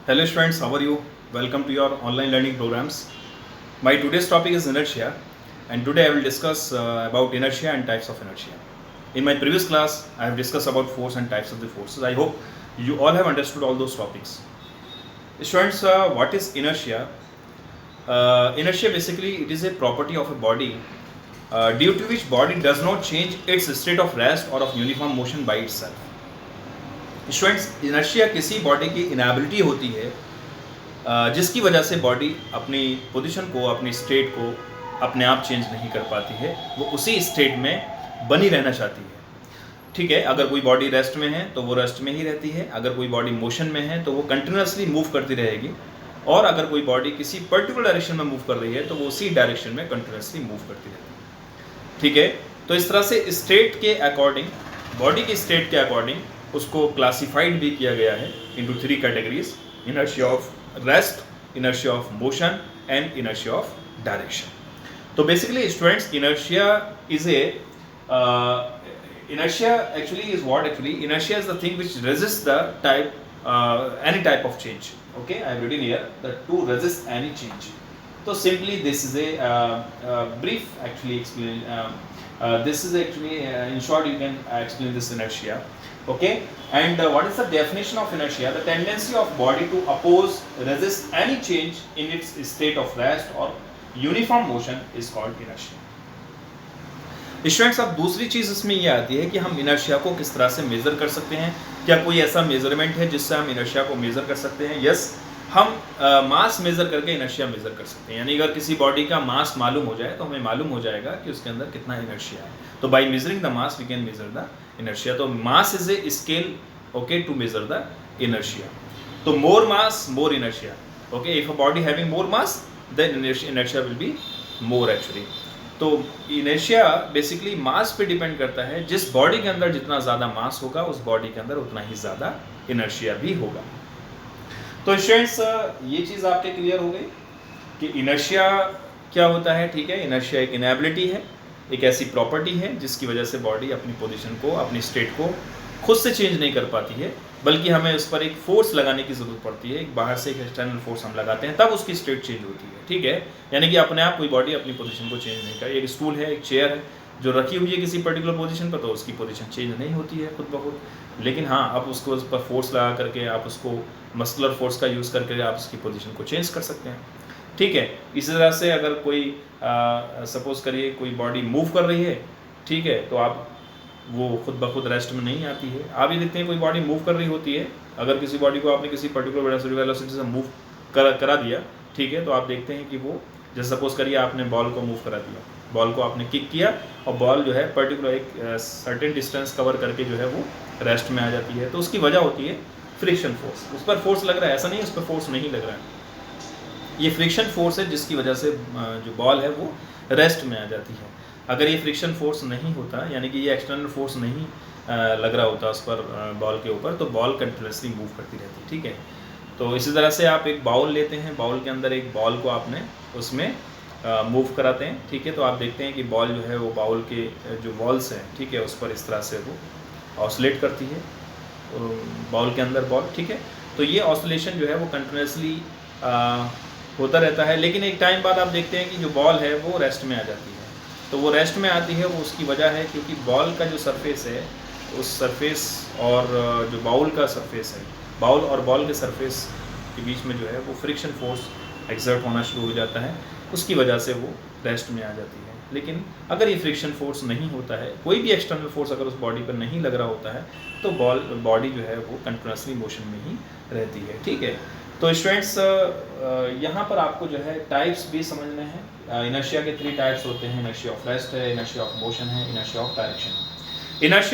Hello students, how are you? Welcome to your online learning programs. My today's topic is inertia, and today I will discuss about inertia and types of inertia. In my previous class, I have discussed about force and types of the forces. I hope you all have understood all those topics. Students, what is inertia? Inertia basically it is a property of a body due to which body does not change its state of rest or of uniform motion by itself. Students inertia किसी body की inability होती है जिसकी वजह से body अपनी position को, अपनी स्टेट को अपने आप चेंज नहीं कर पाती है, वो उसी स्टेट में बनी रहना चाहती है। ठीक है, अगर कोई बॉडी रेस्ट में है तो वो रेस्ट में ही रहती है, अगर कोई बॉडी मोशन में है तो वो कंटिन्यूसली मूव करती रहेगी, और अगर कोई बॉडी किसी पर्टिकुलर डायरेक्शन में मूव कर रही है तो वो उसी डायरेक्शन में कंटिन्यूसली मूव करती रहती है। ठीक है, तो इस तरह से स्टेट के अकॉर्डिंग, बॉडी की स्टेट के अकॉर्डिंग उसको क्लासिफाइड भी किया गया है into 3 categories: inertia of rest, inertia of motion and inertia of direction. तो basically students, inertia is a inertia actually is what actually inertia is the thing which resists the any type of change. Okay, I have written here that to resist any change. So simply this is a brief actually explain. This is actually in short you can explain this inertia. Okay, and what is the definition of inertia? The tendency of body to oppose, resist any change in its state of rest or uniform motion is called inertia. Students, अब दूसरी चीज़ इसमें ये आती है कि हम inertia को किस तरह से मेज़र कर सकते हैं। क्या कोई ऐसा मेजरमेंट है जिससे हम इनर्शिया को मेज़र कर सकते हैं? यस, हम मास मेज़र करके इनर्शिया मेज़र कर सकते हैं। यानी अगर किसी बॉडी का मास मालूम हो जाए तो हमें मालूम हो जाएगा कि उसके अंदर कितना इनर्शिया है। तो by measuring the mass we can measure the inertia. तो mass is a scale, okay, to measure the inertia. तो more mass more inertia. Okay, if a body having more mass then inertia will be more actually. तो inertia basically mass पे depend करता है। जिस body के अंदर जितना ज़्यादा मास होगा उस बॉडी के अंदर उतना ही ज़्यादा इनर्शिया भी होगा। तो स्टूडेंट्स, ये चीज़ आपके क्लियर हो गई कि इनर्शिया क्या होता है। ठीक है, इनर्शिया एक इनएबिलिटी है, एक ऐसी प्रॉपर्टी है जिसकी वजह से बॉडी अपनी पोजीशन को, अपनी स्टेट को खुद से चेंज नहीं कर पाती है, बल्कि हमें उस पर एक फोर्स लगाने की ज़रूरत पड़ती है। एक बाहर से एक एक्सटर्नल फोर्स हम लगाते हैं, तब उसकी स्टेट चेंज होती है। ठीक है, यानी कि अपने आप कोई बॉडी अपनी पोजीशन को चेंज नहीं कर। एक स्टूल है, एक चेयर है जो रखी हुई है किसी पर्टिकुलर पोजीशन पर, तो उसकी पोजीशन चेंज नहीं होती है खुद ब खुद। लेकिन हाँ, आप उसको उस पर फोर्स लगा करके, आप उसको मस्कुलर फोर्स का यूज़ करके आप उसकी पोजीशन को चेंज कर सकते हैं। ठीक है, इसी तरह से अगर कोई सपोज करिए कोई बॉडी मूव कर रही है, ठीक है, तो आप वो खुद ब खुद रेस्ट में नहीं आती है। आप ये देखते हैं कोई बॉडी मूव कर रही होती है, अगर किसी बॉडी को आपने किसी पर्टिकुलर वेलोसिटी से मूव करा दिया, ठीक है, तो आप देखते हैं कि वो, जैसे सपोज करिए आपने बॉल को मूव करा दिया, बॉल को आपने किक किया और बॉल जो है पर्टिकुलर एक सर्टेन डिस्टेंस कवर करके जो है वो रेस्ट में आ जाती है। तो उसकी वजह होती है फ्रिक्शन फोर्स। उस पर फोर्स लग रहा है, ऐसा नहीं है उस पर फोर्स नहीं लग रहा है। ये फ्रिक्शन फोर्स है जिसकी वजह से जो बॉल है वो रेस्ट में आ जाती है। अगर ये फ्रिक्शन फोर्स नहीं होता, यानी कि ये एक्सटर्नल फोर्स नहीं लग रहा होता उस पर बॉल के ऊपर, तो बॉल कंटिन्यूसली मूव करती रहती। ठीक है, तो इसी तरह से आप एक बाउल लेते हैं, बाउल के अंदर एक बॉल को आपने उसमें मूव कराते हैं। ठीक है, तो आप देखते हैं कि बॉल जो है वो बाउल के जो वॉल्स हैं, ठीक है, उस पर इस तरह से वो ऑसिलेट करती है बाउल के अंदर बॉल। ठीक है, तो ये ऑसिलेशन जो है वो कंटिन्यूसली होता रहता है। लेकिन एक टाइम बाद आप देखते हैं कि जो बॉल है वो रेस्ट में आ जाती है। तो वो रेस्ट में आती है, वो उसकी वजह है क्योंकि बॉल का जो सरफेस है, उस सरफेस और जो बाउल का सरफेस है, बाउल और बॉल के सरफेस के बीच में जो है वो फ्रिक्शन फोर्स एक्सर्ट होना शुरू हो जाता है, उसकी वजह से वो रेस्ट में आ जाती है। लेकिन अगर ये फ्रिक्शन फोर्स नहीं होता है, कोई भी एक्सटर्नल फोर्स अगर उस बॉडी पर नहीं लग रहा होता है, तो बॉडी जो है वो कंटिन्यूसली मोशन में ही रहती है। ठीक है, तो स्टूडेंट्स, यहाँ पर आपको जो है टाइप्स भी समझने हैं। इनर्शिया के 3 टाइप्स होते हैं। इनर्शिया ऑफ रेस्ट है, इनर्शिया ऑफ मोशन है, इनर्शिया ऑफ डायरेक्शन है। इनर्शिया